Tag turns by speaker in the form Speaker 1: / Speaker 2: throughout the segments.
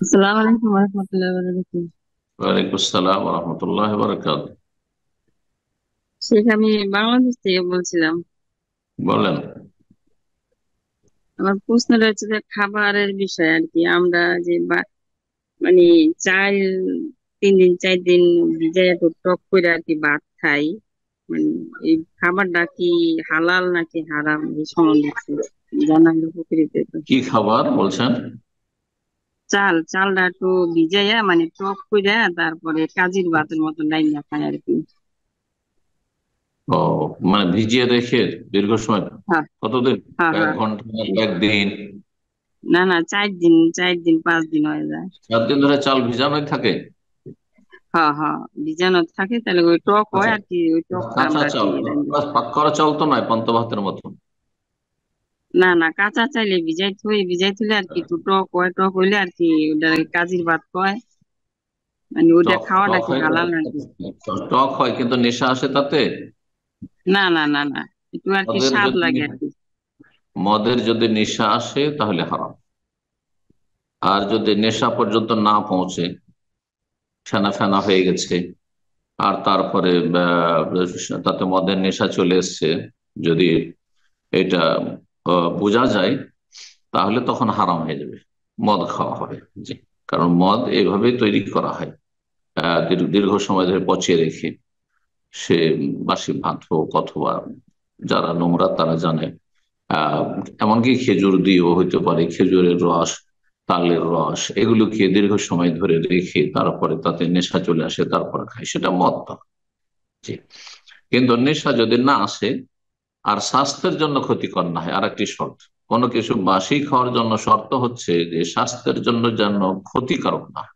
Speaker 1: আসসালামু আলাইকুম রহমতুল্লাহ বারাকাতুহু।
Speaker 2: ওয়ালাইকুম আসসালাম রহমতুল্লাহ বরকাত।
Speaker 1: শেখ, আমি বাংলাদেশ থেকে বলছিলাম।
Speaker 2: বলেন।
Speaker 1: আমার প্রশ্নটা হচ্ছে যে খাবারের বিষয় আর কি। আমরা যে মানে চাল 3 দিন 4 দিন ভিজায় একটু টক করে আর কি ভাত খাই। মানে এই খাবারটা কি হালাল নাকি হারাম, এই সম্বন্ধে একটু জানালে উপকৃত হতো।
Speaker 2: কি খাবার বলছেন?
Speaker 1: চালটা একটু ভিজাইয়া মানে টক করে তারপরে কাজির ভাতের মতো ডাইলা খাই আর কি।
Speaker 2: ও, মানে ভিজিয়ে রেখে দীর্ঘ সময়?
Speaker 1: হ্যাঁ,
Speaker 2: কতদিন?
Speaker 1: হ্যাঁ,
Speaker 2: কয়েক
Speaker 1: হ্যাঁ।
Speaker 2: ঘন্টা না কয়েকদিন?
Speaker 1: না, না, 4 দিন 4 দিন 5 দিন হয়ে যায়।
Speaker 2: 7 দিন ধরে চাল ভিজানোই থাকে?
Speaker 1: হ্যাঁ, হ্যাঁ, বীজাণু থাকে তাহলে ওই টক হয়
Speaker 2: আচ্ছা,
Speaker 1: আর কি, ওই টকটা
Speaker 2: কাঁচা
Speaker 1: আমরা আর কি
Speaker 2: চাল? পাক করা চাল তো নয়, পান্তা ভাতের মতো?
Speaker 1: না, না, কাঁচা চাইলে ভিজাই থইলে আর কি একটু টক হয়, টক হইলে আর কি ওটা কাজির ভাত কয়। মানে ওটা
Speaker 2: টক
Speaker 1: খাওয়াটা
Speaker 2: টক
Speaker 1: কি
Speaker 2: হয়?
Speaker 1: হালাল নাকি?
Speaker 2: টক হয় কিন্তু নেশা আসে তাতে?
Speaker 1: না, না, না, না, একটু আর কি
Speaker 2: মদের
Speaker 1: স্বাদ
Speaker 2: যদি
Speaker 1: লাগে আর কি।
Speaker 2: মদের যদি নেশা আসে তাহলে হারাম। আর যদি নেশা পর্যন্ত না পৌঁছে, ফেনা ফেনা হয়ে গেছে, আর তারপরে তাতে মদের নেশা চলে এসছে, যদি এটা বোঝা যায়, তাহলে তখন হারাম হয়ে যাবে, মদ খাওয়া হবে। জি। কারণ মদ এইভাবেই তৈরি করা হয়, দীর্ঘ সময় ধরে পচিয়ে রেখে। সে বাসি ভাত হোক অথবা, যারা নোংরা তারা জানে, আহ এমনকি খেজুর দিয়েও হইতে পারে, খেজুরের রস, তালের রস, এগুলো খেয়ে দীর্ঘ সময় ধরে রেখে তারপরে তাতে নেশা চলে আসে, তারপর খায়, সেটা মদ না। জি। কিন্তু নেশা যদি না আসে আর স্বাস্থ্যের জন্য ক্ষতিকর না হয়, আর একটি শর্ত, কোনো কিছু বাসি খাওয়ার জন্য শর্ত হচ্ছে যে স্বাস্থ্যের জন্য যেন ক্ষতিকারক না হয়।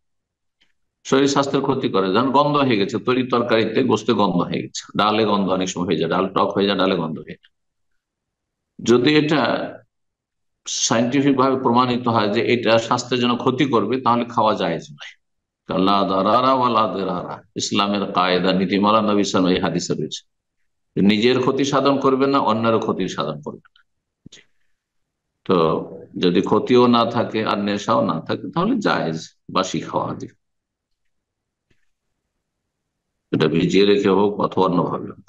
Speaker 2: শরীর স্বাস্থ্যের ক্ষতি করে, যেমন গন্ধ হয়ে গেছে, তরি তরকারিতে গোস্তে গন্ধ হয়ে গেছে, ডালে গন্ধ অনেক সময় হয়ে যায়, ডাল টক হয়ে যায়, ডালে গন্ধ হয়ে যায়। যদি এটা সাইন্টিফিক ভাবে প্রমাণিত হয় যে এটা স্বাস্থ্যের জন্য ক্ষতি করবে, তাহলে খাওয়া যায় নয়। লা দারারা ওয়ালা দিরারা, ইসলামের কায়দা, নীতিমালা, নবী সাল্লাল্লাহু আলাইহি ওয়াসাল্লাম এই হাদিসে রয়েছে। নিজের ক্ষতি সাধন করবে না, অন্যেরও ক্ষতি সাধন করবে না। তো যদি ক্ষতিও না থাকে আর নেশাও না থাকে, তাহলে জায়েজ বাসি খাওয়া দিয়ে, এটা ভিজিয়ে রেখে হোক অথবা অন্যভাবে হোক।